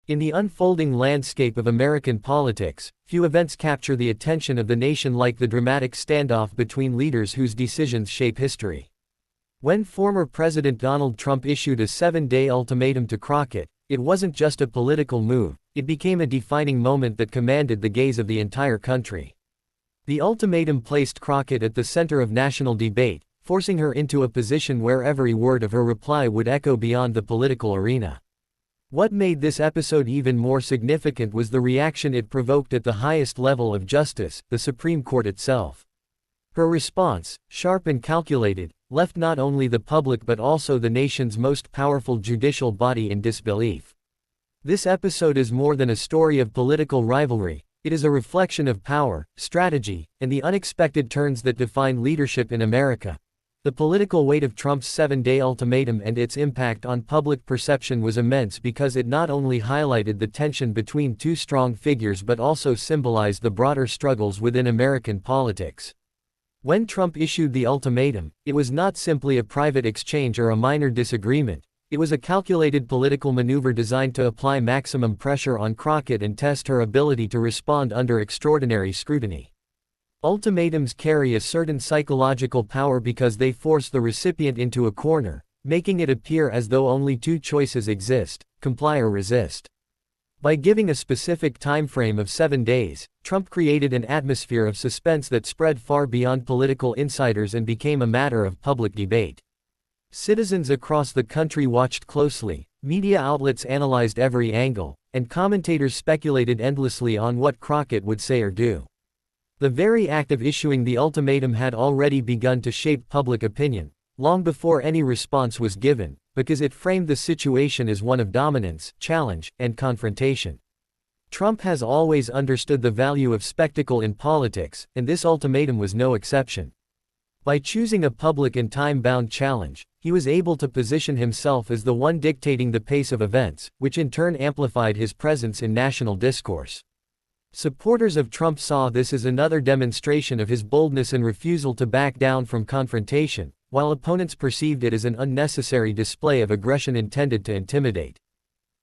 In the unfolding landscape of American politics, few events capture the attention of the nation like the dramatic standoff between leaders whose decisions shape history. When former President Donald Trump issued a 7-day ultimatum to Crockett, it wasn't just a political move, it became a defining moment that commanded the gaze of the entire country. The ultimatum placed Crockett at the center of national debate, forcing her into a position where every word of her reply would echo beyond the political arena. What made this episode even more significant was the reaction it provoked at the highest level of justice, the Supreme Court itself. Her response, sharp and calculated, left not only the public but also the nation's most powerful judicial body in disbelief. This episode is more than a story of political rivalry, it is a reflection of power, strategy, and the unexpected turns that define leadership in America. The political weight of Trump's 7-day ultimatum and its impact on public perception was immense because it not only highlighted the tension between two strong figures but also symbolized the broader struggles within American politics. When Trump issued the ultimatum, it was not simply a private exchange or a minor disagreement, it was a calculated political maneuver designed to apply maximum pressure on Crockett and test her ability to respond under extraordinary scrutiny. Ultimatums carry a certain psychological power because they force the recipient into a corner, making it appear as though only two choices exist: comply or resist. By giving a specific time frame of 7 days, Trump created an atmosphere of suspense that spread far beyond political insiders and became a matter of public debate. Citizens across the country watched closely, media outlets analyzed every angle, and commentators speculated endlessly on what Crockett would say or do. The very act of issuing the ultimatum had already begun to shape public opinion, long before any response was given, because it framed the situation as one of dominance, challenge, and confrontation. Trump has always understood the value of spectacle in politics, and this ultimatum was no exception. By choosing a public and time-bound challenge, he was able to position himself as the one dictating the pace of events, which in turn amplified his presence in national discourse. Supporters of Trump saw this as another demonstration of his boldness and refusal to back down from confrontation, while opponents perceived it as an unnecessary display of aggression intended to intimidate.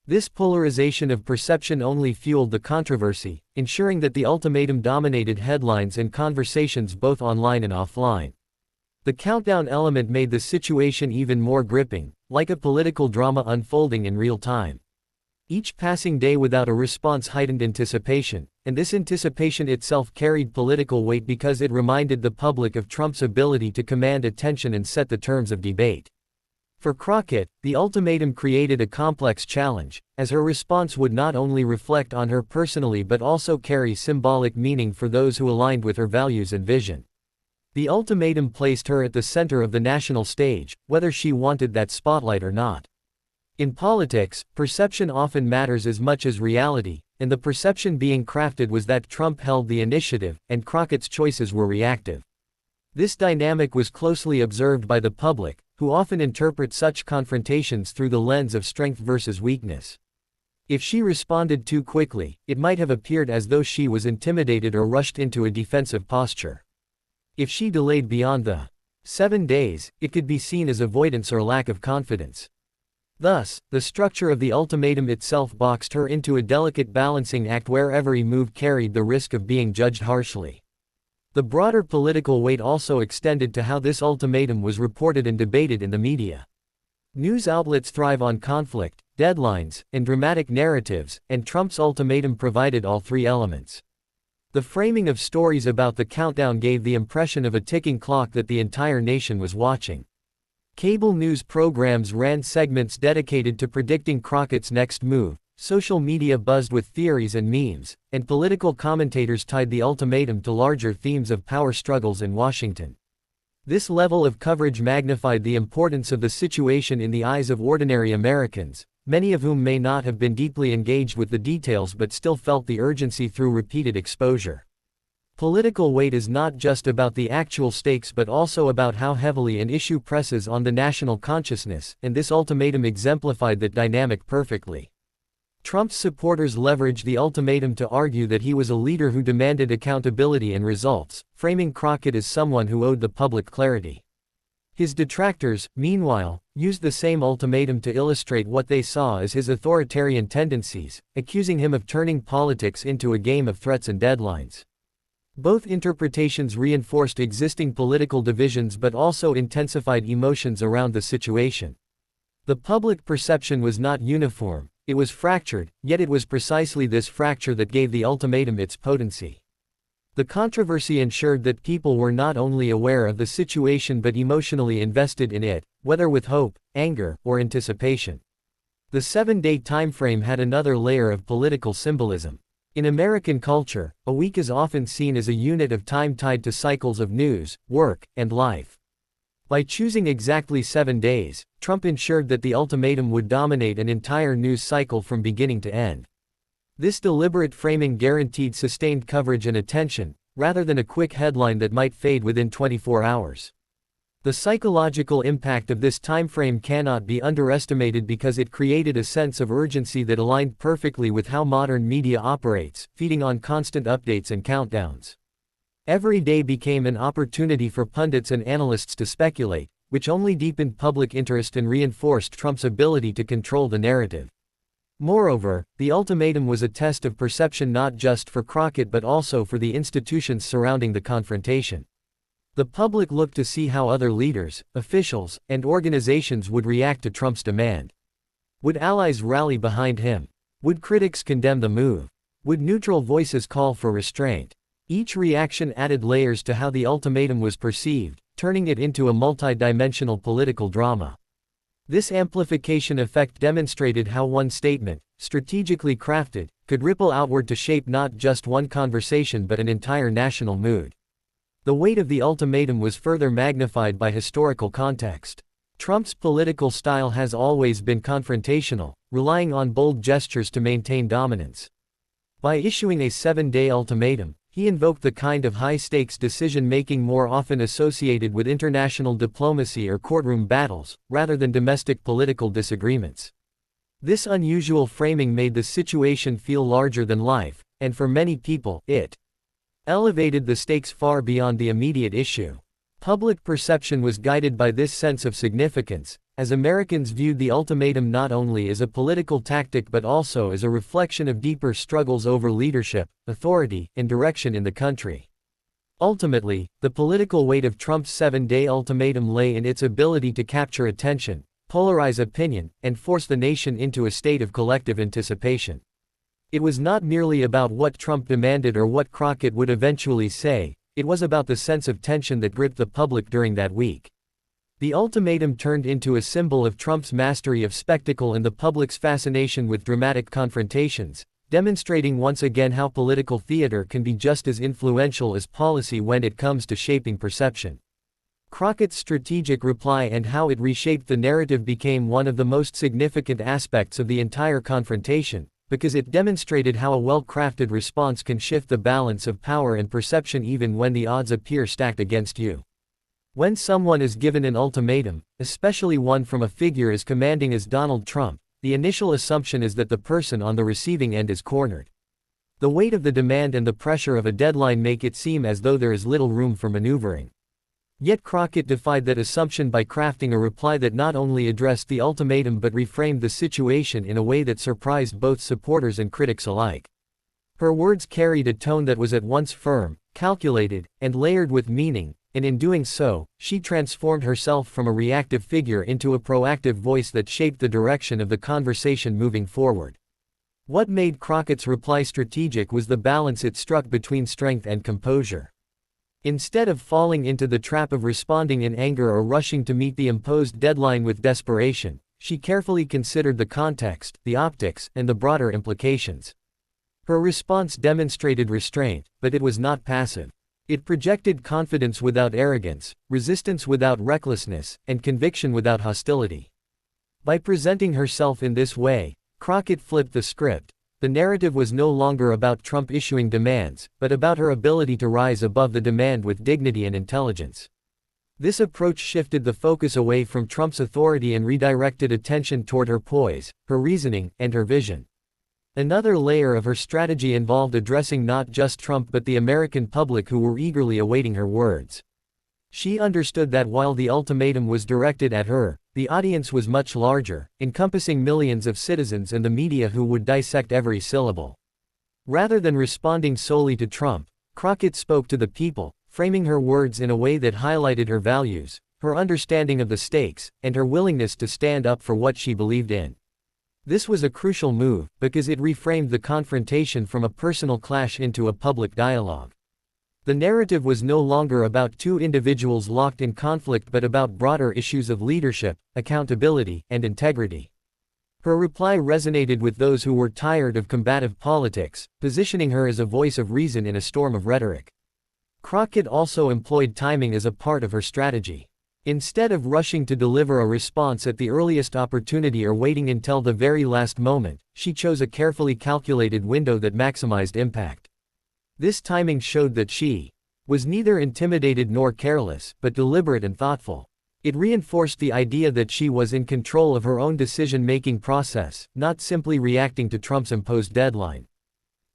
This polarization of perception only fueled the controversy, ensuring that the ultimatum dominated headlines and conversations both online and offline. The countdown element made the situation even more gripping, like a political drama unfolding in real time. Each passing day without a response heightened anticipation, and this anticipation itself carried political weight because it reminded the public of Trump's ability to command attention and set the terms of debate. For Crockett, the ultimatum created a complex challenge, as her response would not only reflect on her personally but also carry symbolic meaning for those who aligned with her values and vision. The ultimatum placed her at the center of the national stage, whether she wanted that spotlight or not. In politics, perception often matters as much as reality, and the perception being crafted was that Trump held the initiative, and Crockett's choices were reactive. This dynamic was closely observed by the public, who often interpret such confrontations through the lens of strength versus weakness. If she responded too quickly, it might have appeared as though she was intimidated or rushed into a defensive posture. If she delayed beyond the 7 days, it could be seen as avoidance or lack of confidence. Thus, the structure of the ultimatum itself boxed her into a delicate balancing act where every move carried the risk of being judged harshly. The broader political weight also extended to how this ultimatum was reported and debated in the media. News outlets thrive on conflict, deadlines, and dramatic narratives, and Trump's ultimatum provided all three elements. The framing of stories about the countdown gave the impression of a ticking clock that the entire nation was watching. Cable news programs ran segments dedicated to predicting Crockett's next move, social media buzzed with theories and memes, and political commentators tied the ultimatum to larger themes of power struggles in Washington. This level of coverage magnified the importance of the situation in the eyes of ordinary Americans, many of whom may not have been deeply engaged with the details but still felt the urgency through repeated exposure. Political weight is not just about the actual stakes but also about how heavily an issue presses on the national consciousness, and this ultimatum exemplified that dynamic perfectly. Trump's supporters leveraged the ultimatum to argue that he was a leader who demanded accountability and results, framing Crockett as someone who owed the public clarity. His detractors, meanwhile, used the same ultimatum to illustrate what they saw as his authoritarian tendencies, accusing him of turning politics into a game of threats and deadlines. Both interpretations reinforced existing political divisions but also intensified emotions around the situation. The public perception was not uniform, it was fractured, yet it was precisely this fracture that gave the ultimatum its potency. The controversy ensured that people were not only aware of the situation but emotionally invested in it, whether with hope, anger, or anticipation. The 7-day timeframe had another layer of political symbolism. In American culture, a week is often seen as a unit of time tied to cycles of news, work, and life. By choosing exactly 7 days, Trump ensured that the ultimatum would dominate an entire news cycle from beginning to end. This deliberate framing guaranteed sustained coverage and attention, rather than a quick headline that might fade within 24 hours. The psychological impact of this timeframe cannot be underestimated because it created a sense of urgency that aligned perfectly with how modern media operates, feeding on constant updates and countdowns. Every day became an opportunity for pundits and analysts to speculate, which only deepened public interest and reinforced Trump's ability to control the narrative. Moreover, the ultimatum was a test of perception not just for Crockett but also for the institutions surrounding the confrontation. The public looked to see how other leaders, officials, and organizations would react to Trump's demand. Would allies rally behind him? Would critics condemn the move? Would neutral voices call for restraint? Each reaction added layers to how the ultimatum was perceived, turning it into a multi-dimensional political drama. This amplification effect demonstrated how one statement, strategically crafted, could ripple outward to shape not just one conversation but an entire national mood. The weight of the ultimatum was further magnified by historical context. Trump's political style has always been confrontational, relying on bold gestures to maintain dominance. By issuing a 7-day ultimatum, he invoked the kind of high-stakes decision-making more often associated with international diplomacy or courtroom battles, rather than domestic political disagreements. This unusual framing made the situation feel larger than life, and for many people, it elevated the stakes far beyond the immediate issue. Public perception was guided by this sense of significance, as Americans viewed the ultimatum not only as a political tactic but also as a reflection of deeper struggles over leadership, authority, and direction in the country. Ultimately, the political weight of Trump's 7-day ultimatum lay in its ability to capture attention, polarize opinion, and force the nation into a state of collective anticipation. It was not merely about what Trump demanded or what Crockett would eventually say, it was about the sense of tension that gripped the public during that week. The ultimatum turned into a symbol of Trump's mastery of spectacle and the public's fascination with dramatic confrontations, demonstrating once again how political theater can be just as influential as policy when it comes to shaping perception. Crockett's strategic reply and how it reshaped the narrative became one of the most significant aspects of the entire confrontation, because it demonstrated how a well-crafted response can shift the balance of power and perception even when the odds appear stacked against you. When someone is given an ultimatum, especially one from a figure as commanding as Donald Trump, the initial assumption is that the person on the receiving end is cornered. The weight of the demand and the pressure of a deadline make it seem as though there is little room for maneuvering. Yet Crockett defied that assumption by crafting a reply that not only addressed the ultimatum but reframed the situation in a way that surprised both supporters and critics alike. Her words carried a tone that was at once firm, calculated, and layered with meaning, and in doing so, she transformed herself from a reactive figure into a proactive voice that shaped the direction of the conversation moving forward. What made Crockett's reply strategic was the balance it struck between strength and composure. Instead of falling into the trap of responding in anger or rushing to meet the imposed deadline with desperation, she carefully considered the context, the optics, and the broader implications. Her response demonstrated restraint, but it was not passive. It projected confidence without arrogance, resistance without recklessness, and conviction without hostility. By presenting herself in this way, Crockett flipped the script. The narrative was no longer about Trump issuing demands, but about her ability to rise above the demand with dignity and intelligence. This approach shifted the focus away from Trump's authority and redirected attention toward her poise, her reasoning, and her vision. Another layer of her strategy involved addressing not just Trump but the American public who were eagerly awaiting her words. She understood that while the ultimatum was directed at her, the audience was much larger, encompassing millions of citizens and the media who would dissect every syllable. Rather than responding solely to Trump, Crockett spoke to the people, framing her words in a way that highlighted her values, her understanding of the stakes, and her willingness to stand up for what she believed in. This was a crucial move, because it reframed the confrontation from a personal clash into a public dialogue. The narrative was no longer about two individuals locked in conflict but about broader issues of leadership, accountability, and integrity. Her reply resonated with those who were tired of combative politics, positioning her as a voice of reason in a storm of rhetoric. Crockett also employed timing as a part of her strategy. Instead of rushing to deliver a response at the earliest opportunity or waiting until the very last moment, she chose a carefully calculated window that maximized impact. This timing showed that she was neither intimidated nor careless, but deliberate and thoughtful. It reinforced the idea that she was in control of her own decision-making process, not simply reacting to Trump's imposed deadline.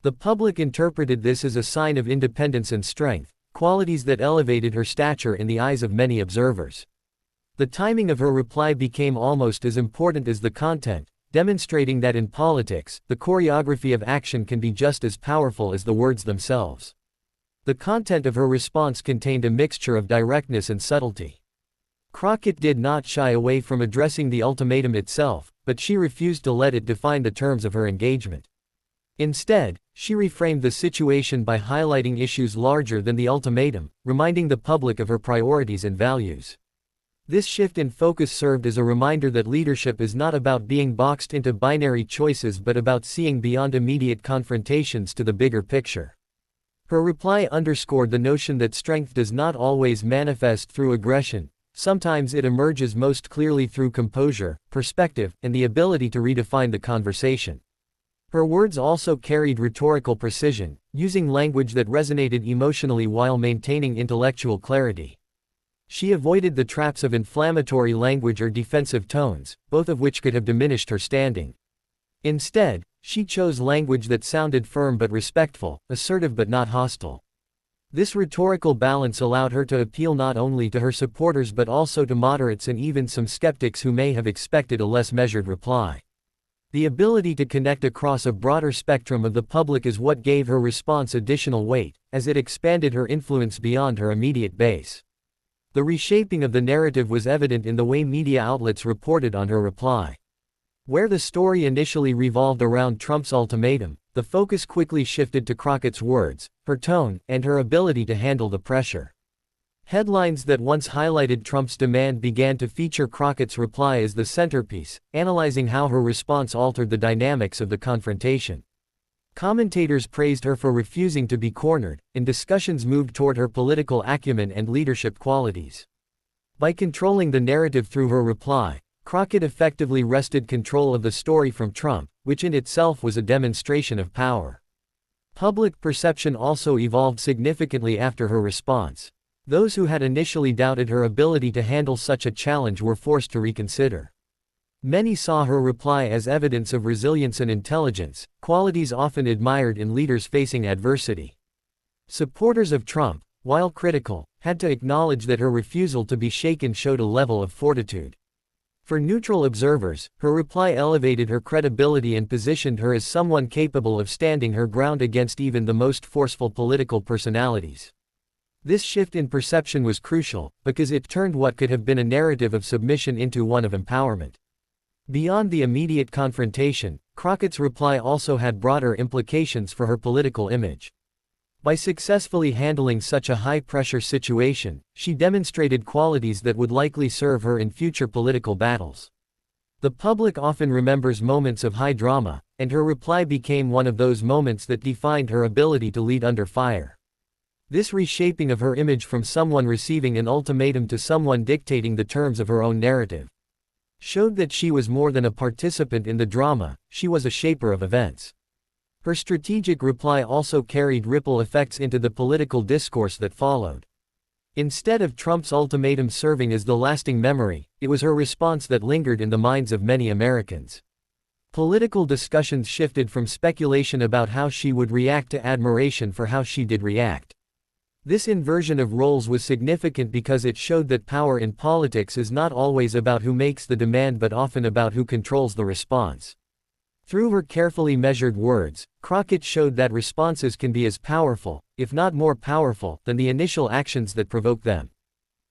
The public interpreted this as a sign of independence and strength, qualities that elevated her stature in the eyes of many observers. The timing of her reply became almost as important as the content, demonstrating that in politics, the choreography of action can be just as powerful as the words themselves. The content of her response contained a mixture of directness and subtlety. Crockett did not shy away from addressing the ultimatum itself, but she refused to let it define the terms of her engagement. Instead, she reframed the situation by highlighting issues larger than the ultimatum, reminding the public of her priorities and values. This shift in focus served as a reminder that leadership is not about being boxed into binary choices but about seeing beyond immediate confrontations to the bigger picture. Her reply underscored the notion that strength does not always manifest through aggression. Sometimes it emerges most clearly through composure, perspective, and the ability to redefine the conversation. Her words also carried rhetorical precision, using language that resonated emotionally while maintaining intellectual clarity. She avoided the traps of inflammatory language or defensive tones, both of which could have diminished her standing. Instead, she chose language that sounded firm but respectful, assertive but not hostile. This rhetorical balance allowed her to appeal not only to her supporters but also to moderates and even some skeptics who may have expected a less measured reply. The ability to connect across a broader spectrum of the public is what gave her response additional weight, as it expanded her influence beyond her immediate base. The reshaping of the narrative was evident in the way media outlets reported on her reply. Where the story initially revolved around Trump's ultimatum, the focus quickly shifted to Crockett's words, her tone, and her ability to handle the pressure. Headlines that once highlighted Trump's demand began to feature Crockett's reply as the centerpiece, analyzing how her response altered the dynamics of the confrontation. Commentators praised her for refusing to be cornered, and discussions moved toward her political acumen and leadership qualities. By controlling the narrative through her reply, Crockett effectively wrested control of the story from Trump, which in itself was a demonstration of power. Public perception also evolved significantly after her response. Those who had initially doubted her ability to handle such a challenge were forced to reconsider. Many saw her reply as evidence of resilience and intelligence, qualities often admired in leaders facing adversity. Supporters of Trump, while critical, had to acknowledge that her refusal to be shaken showed a level of fortitude. For neutral observers, her reply elevated her credibility and positioned her as someone capable of standing her ground against even the most forceful political personalities. This shift in perception was crucial, because it turned what could have been a narrative of submission into one of empowerment. Beyond the immediate confrontation, Crockett's reply also had broader implications for her political image. By successfully handling such a high-pressure situation, she demonstrated qualities that would likely serve her in future political battles. The public often remembers moments of high drama, and her reply became one of those moments that defined her ability to lead under fire. This reshaping of her image from someone receiving an ultimatum to someone dictating the terms of her own narrative showed that she was more than a participant in the drama, she was a shaper of events. Her strategic reply also carried ripple effects into the political discourse that followed. Instead of Trump's ultimatum serving as the lasting memory, it was her response that lingered in the minds of many Americans. Political discussions shifted from speculation about how she would react to admiration for how she did react. This inversion of roles was significant because it showed that power in politics is not always about who makes the demand but often about who controls the response. Through her carefully measured words, Crockett showed that responses can be as powerful, if not more powerful, than the initial actions that provoke them.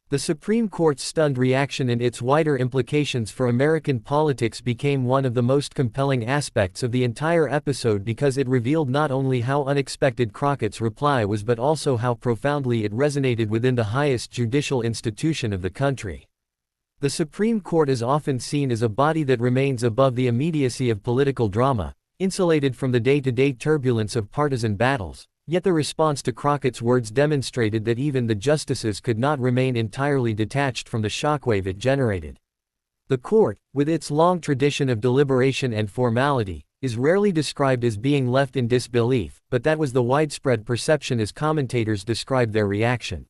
The Supreme Court's stunned reaction and its wider implications for American politics became one of the most compelling aspects of the entire episode because it revealed not only how unexpected Crockett's reply was but also how profoundly it resonated within the highest judicial institution of the country. The Supreme Court is often seen as a body that remains above the immediacy of political drama, insulated from the day-to-day turbulence of partisan battles. Yet the response to Crockett's words demonstrated that even the justices could not remain entirely detached from the shockwave it generated. The court, with its long tradition of deliberation and formality, is rarely described as being left in disbelief, but that was the widespread perception as commentators described their reaction.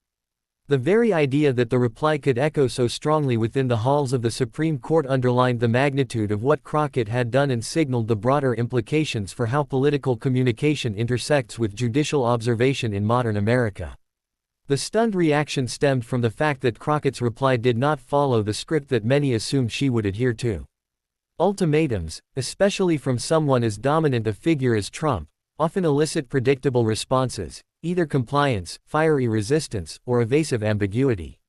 The very idea that the reply could echo so strongly within the halls of the Supreme Court underlined the magnitude of what Crockett had done and signaled the broader implications for how political communication intersects with judicial observation in modern America. The stunned reaction stemmed from the fact that Crockett's reply did not follow the script that many assumed she would adhere to. Ultimatums, especially from someone as dominant a figure as Trump, often elicit predictable responses, either compliance, fiery resistance, or evasive ambiguity.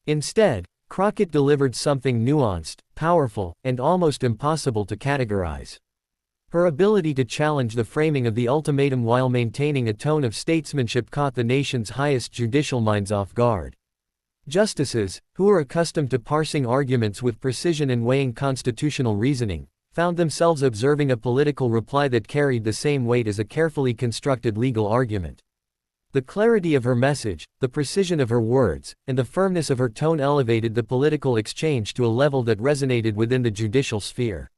Instead, Crockett delivered something nuanced, powerful, and almost impossible to categorize. Her ability to challenge the framing of the ultimatum while maintaining a tone of statesmanship caught the nation's highest judicial minds off guard. Justices, who were accustomed to parsing arguments with precision and weighing constitutional reasoning, found themselves observing a political reply that carried the same weight as a carefully constructed legal argument. The clarity of her message, the precision of her words, and the firmness of her tone elevated the political exchange to a level that resonated within the judicial sphere.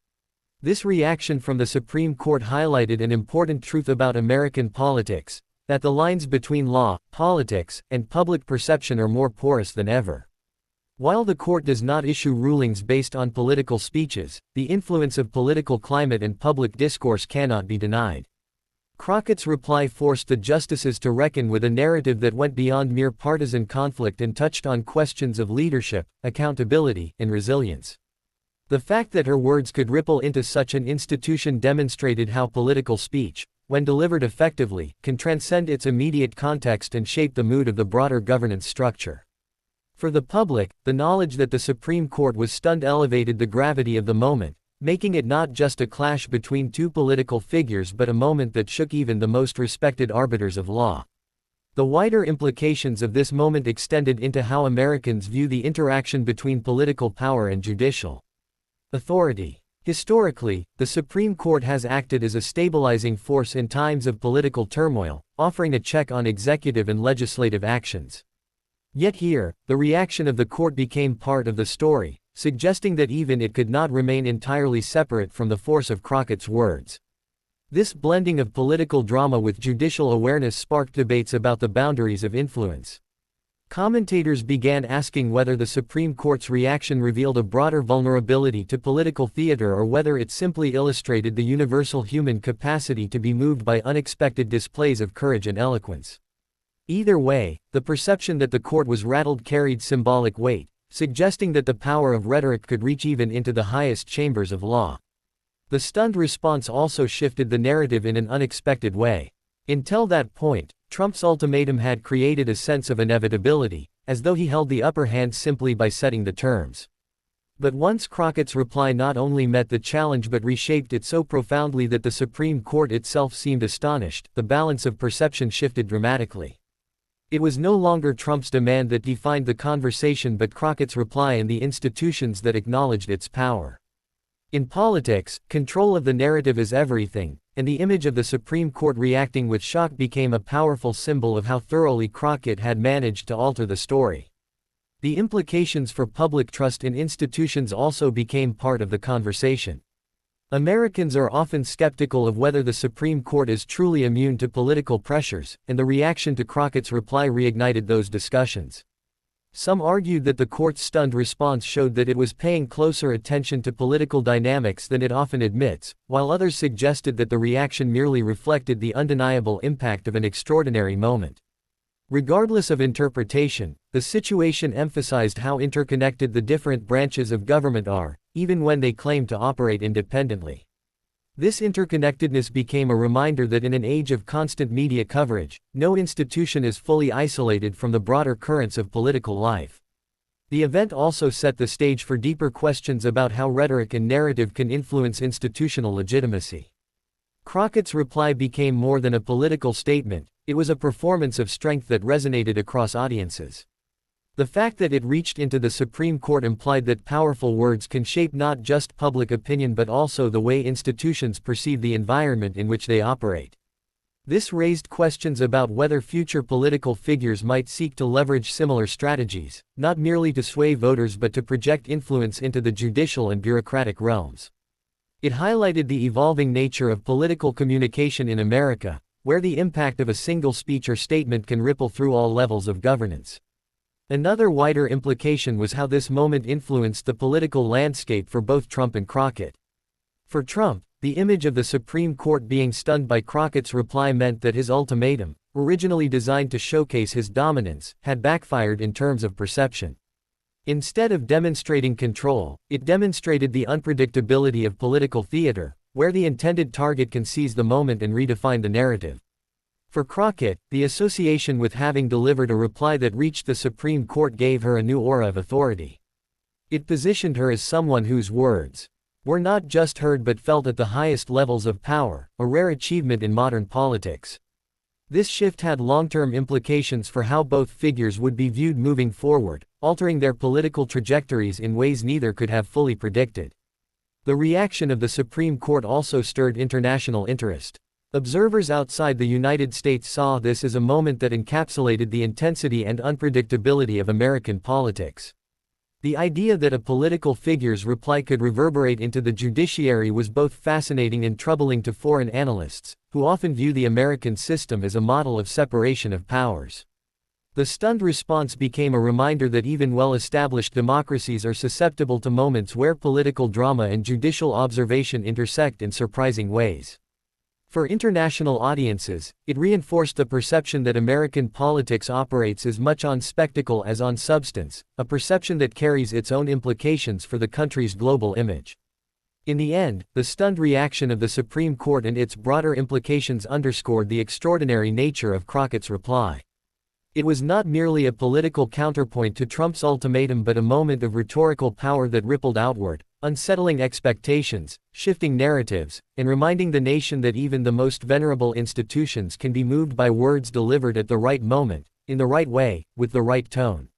This reaction from the Supreme Court highlighted an important truth about American politics, that the lines between law, politics, and public perception are more porous than ever. While the court does not issue rulings based on political speeches, the influence of political climate and public discourse cannot be denied. Crockett's reply forced the justices to reckon with a narrative that went beyond mere partisan conflict and touched on questions of leadership, accountability, and resilience. The fact that her words could ripple into such an institution demonstrated how political speech, when delivered effectively, can transcend its immediate context and shape the mood of the broader governance structure. For the public, the knowledge that the Supreme Court was stunned elevated the gravity of the moment, making it not just a clash between two political figures but a moment that shook even the most respected arbiters of law. The wider implications of this moment extended into how Americans view the interaction between political power and judicial authority. Historically, the Supreme Court has acted as a stabilizing force in times of political turmoil, offering a check on executive and legislative actions. Yet here, the reaction of the court became part of the story, suggesting that even it could not remain entirely separate from the force of Crockett's words. This blending of political drama with judicial awareness sparked debates about the boundaries of influence. Commentators began asking whether the Supreme Court's reaction revealed a broader vulnerability to political theater or whether it simply illustrated the universal human capacity to be moved by unexpected displays of courage and eloquence. Either way, the perception that the court was rattled carried symbolic weight, suggesting that the power of rhetoric could reach even into the highest chambers of law. The stunned response also shifted the narrative in an unexpected way. Until that point, Trump's ultimatum had created a sense of inevitability, as though he held the upper hand simply by setting the terms. But once Crockett's reply not only met the challenge but reshaped it so profoundly that the Supreme Court itself seemed astonished, the balance of perception shifted dramatically. It was no longer Trump's demand that defined the conversation but Crockett's reply and the institutions that acknowledged its power. In politics, control of the narrative is everything, and the image of the Supreme Court reacting with shock became a powerful symbol of how thoroughly Crockett had managed to alter the story. The implications for public trust in institutions also became part of the conversation. Americans are often skeptical of whether the Supreme Court is truly immune to political pressures, and the reaction to Crockett's reply reignited those discussions. Some argued that the court's stunned response showed that it was paying closer attention to political dynamics than it often admits, while others suggested that the reaction merely reflected the undeniable impact of an extraordinary moment. Regardless of interpretation, the situation emphasized how interconnected the different branches of government are, even when they claim to operate independently. This interconnectedness became a reminder that in an age of constant media coverage, no institution is fully isolated from the broader currents of political life. The event also set the stage for deeper questions about how rhetoric and narrative can influence institutional legitimacy. Crockett's reply became more than a political statement, it was a performance of strength that resonated across audiences. The fact that it reached into the Supreme Court implied that powerful words can shape not just public opinion but also the way institutions perceive the environment in which they operate. This raised questions about whether future political figures might seek to leverage similar strategies, not merely to sway voters but to project influence into the judicial and bureaucratic realms. It highlighted the evolving nature of political communication in America, where the impact of a single speech or statement can ripple through all levels of governance. Another wider implication was how this moment influenced the political landscape for both Trump and Crockett. For Trump, the image of the Supreme Court being stunned by Crockett's reply meant that his ultimatum, originally designed to showcase his dominance, had backfired in terms of perception. Instead of demonstrating control, it demonstrated the unpredictability of political theater, where the intended target can seize the moment and redefine the narrative. For Crockett, the association with having delivered a reply that reached the Supreme Court gave her a new aura of authority. It positioned her as someone whose words were not just heard but felt at the highest levels of power, a rare achievement in modern politics. This shift had long-term implications for how both figures would be viewed moving forward, altering their political trajectories in ways neither could have fully predicted. The reaction of the Supreme Court also stirred international interest. Observers outside the United States saw this as a moment that encapsulated the intensity and unpredictability of American politics. The idea that a political figure's reply could reverberate into the judiciary was both fascinating and troubling to foreign analysts, who often view the American system as a model of separation of powers. The stunned response became a reminder that even well-established democracies are susceptible to moments where political drama and judicial observation intersect in surprising ways. For international audiences, it reinforced the perception that American politics operates as much on spectacle as on substance, a perception that carries its own implications for the country's global image. In the end, the stunned reaction of the Supreme Court and its broader implications underscored the extraordinary nature of Crockett's reply. It was not merely a political counterpoint to Trump's ultimatum but a moment of rhetorical power that rippled outward, unsettling expectations, shifting narratives, and reminding the nation that even the most venerable institutions can be moved by words delivered at the right moment, in the right way, with the right tone.